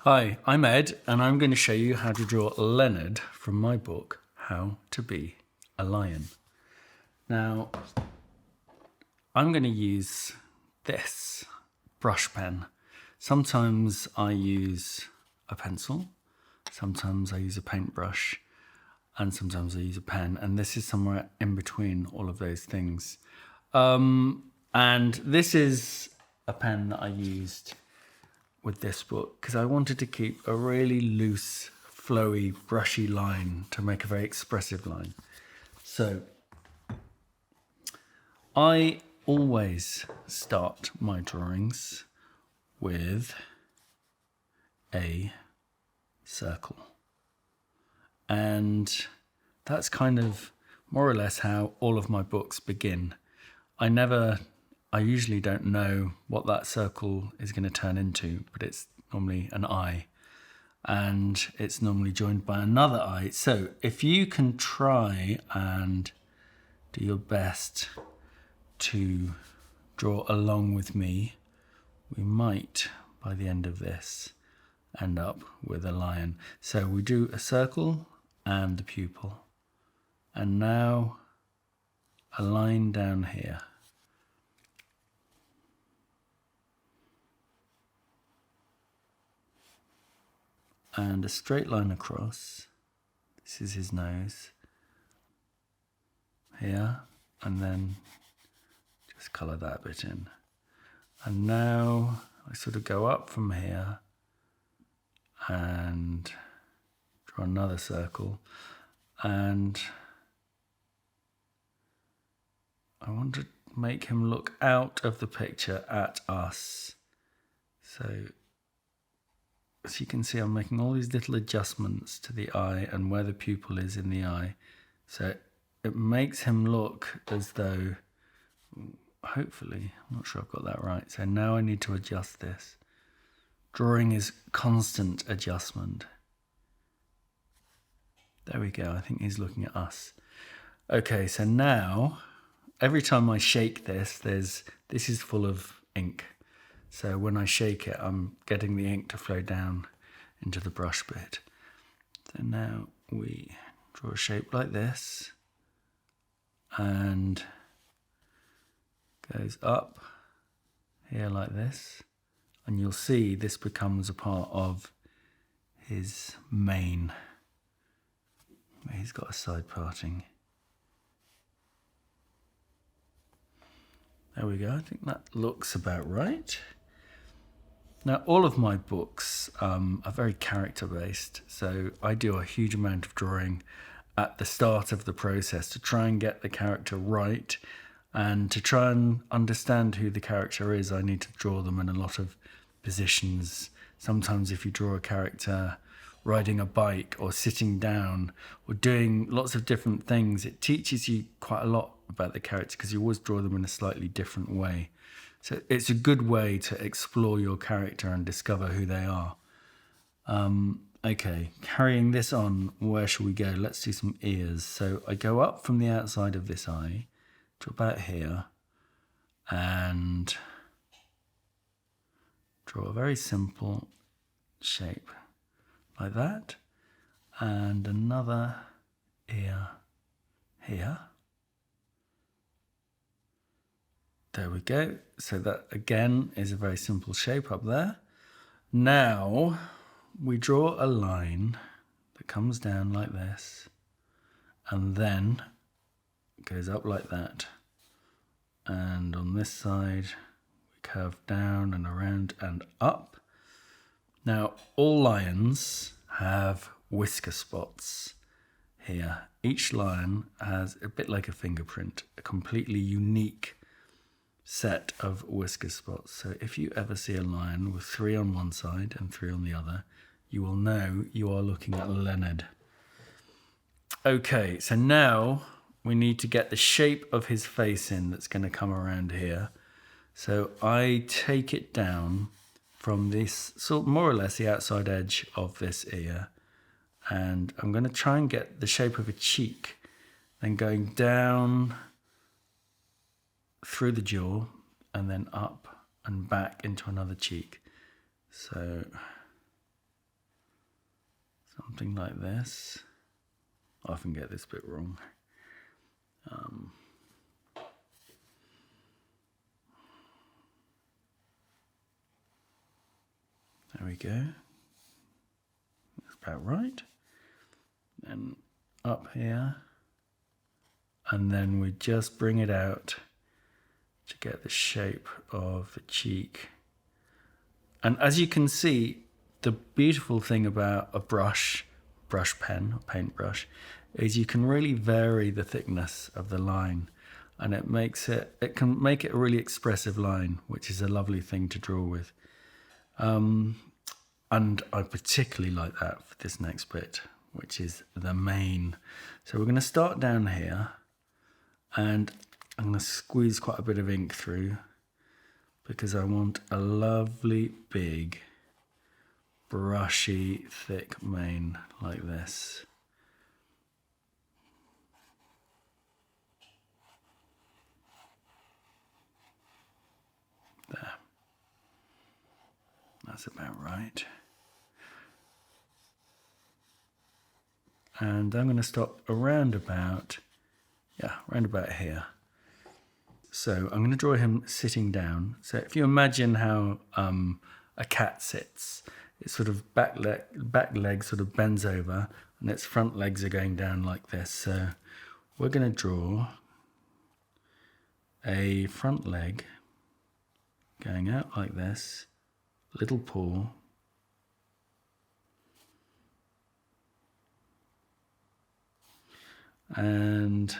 Hi, I'm Ed, and I'm going to show you how to draw Leonard from my book, How to Be a Lion. Now, I'm going to use this brush pen. Sometimes I use a pencil, sometimes I use a paintbrush, and sometimes I use a pen, and this is somewhere in between all of those things. And this is a pen that I used with this book because I wanted to keep a really loose, flowy, brushy line to make a very expressive line. So I always start my drawings with a circle. And that's kind of more or less how all of my books begin. I usually don't know what that circle is going to turn into, but it's normally an eye, and it's normally joined by another eye. So if you can try and do your best to draw along with me, we might, by the end of this, end up with a lion. So we do a circle and the pupil, and now a line down here. And a straight line across. This is his nose. Here, and then just colour that bit in. And now I sort of go up from here and draw another circle. And I want to make him look out of the picture at us. So as you can see, I'm making all these little adjustments to the eye and where the pupil is in the eye. So it makes him look as though, hopefully, I'm not sure I've got that right. So now I need to adjust this. Drawing is constant adjustment. There we go, I think he's looking at us. Okay, so now, every time I shake this, this is full of ink. So when I shake it, I'm getting the ink to flow down into the brush bit. So now we draw a shape like this, and goes up here like this. And you'll see this becomes a part of his mane. He's got a side parting. There we go, I think that looks about right. Now, all of my books are very character-based, so I do a huge amount of drawing at the start of the process to try and get the character right, and to try and understand who the character is, I need to draw them in a lot of positions. Sometimes if you draw a character riding a bike or sitting down or doing lots of different things, it teaches you quite a lot about the character because you always draw them in a slightly different way. So it's a good way to explore your character and discover who they are. Okay, carrying this on, where shall we go? Let's do some ears. So I go up from the outside of this eye to about here and draw a very simple shape like that, and another ear here. There we go. So that again is a very simple shape up there. Now we draw a line that comes down like this and then goes up like that. And on this side we curve down and around and up. Now all lions have whisker spots here. Each lion has a bit like a fingerprint, a completely unique set of whisker spots. So if you ever see a lion with 3 on one side and 3 on the other, you will know you are looking at Leonard. Okay, so now we need to get the shape of his face in that's going to come around here. So I take it down from this, sort of more or less the outside edge of this ear, and I'm going to try and get the shape of a cheek, then going down through the jaw and then up and back into another cheek. So something like this. I often get this bit wrong. There we go. That's about right. Then up here. And then we just bring it out to get the shape of the cheek. And as you can see, the beautiful thing about a brush pen, or paintbrush, is you can really vary the thickness of the line, and it can make it a really expressive line, which is a lovely thing to draw with. And I particularly like that for this next bit, which is the mane. So we're going to start down here, and I'm going to squeeze quite a bit of ink through because I want a lovely big brushy thick mane like this. There. That's about right. And I'm going to stop around about here. So I'm going to draw him sitting down. So if you imagine how a cat sits, its sort of back leg sort of bends over and its front legs are going down like this. So we're going to draw a front leg going out like this, little paw, and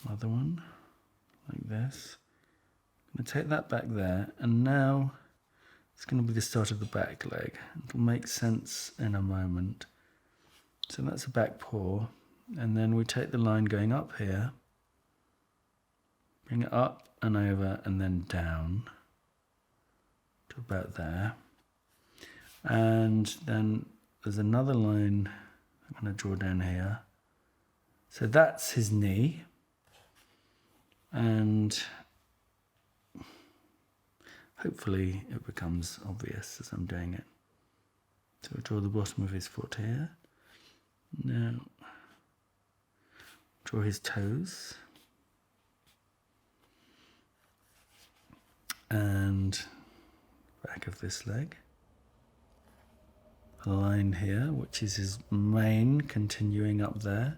another one like this. I'm going to take that back there, and now it's going to be the start of the back leg. It'll make sense in a moment. So that's a back paw, and then we take the line going up here, bring it up and over and then down to about there. And then there's another line I'm going to draw down here. So that's his knee. And hopefully it becomes obvious as I'm doing it. So we'll draw the bottom of his foot here. Now, draw his toes. And back of this leg. A line here, which is his mane continuing up there.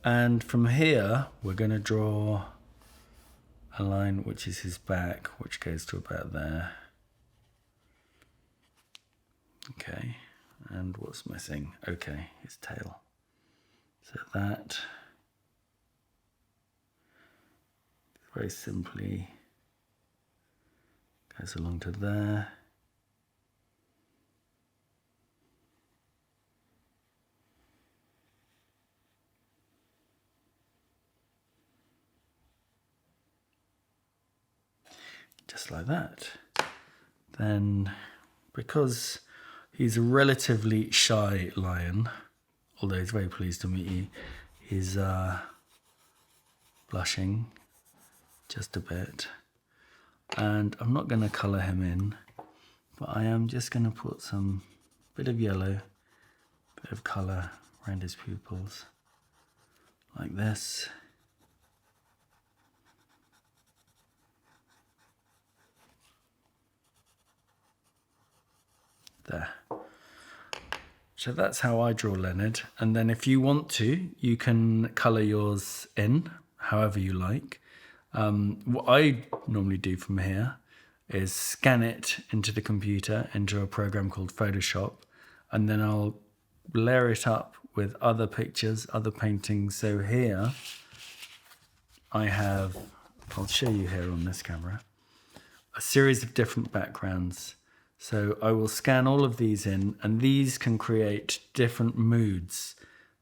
And from here, we're going to draw a line which is his back, which goes to about there. Okay, and what's missing? Okay, his tail. So that very simply goes along to there. Just like that. Then, because he's a relatively shy lion, although he's very pleased to meet you, he's blushing just a bit. And I'm not going to colour him in, but I am just going to put some bit of yellow, bit of colour around his pupils, like this. There. So that's how I draw Leonard. And then if you want to, you can colour yours in however you like. What I normally do from here is scan it into the computer, into a program called Photoshop, and then I'll layer it up with other pictures, other paintings. So here I have, I'll show you here on this camera, a series of different backgrounds. So I will scan all of these in, and these can create different moods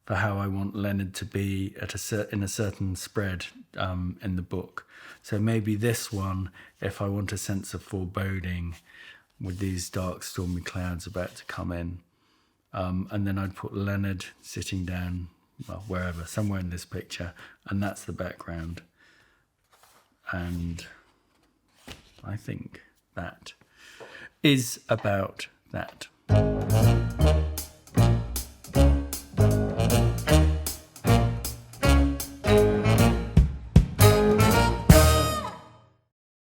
for how I want Leonard to be in a certain spread in the book. So maybe this one, if I want a sense of foreboding with these dark stormy clouds about to come in, and then I'd put Leonard sitting down, well, wherever, somewhere in this picture, and that's the background. And I think that is about that.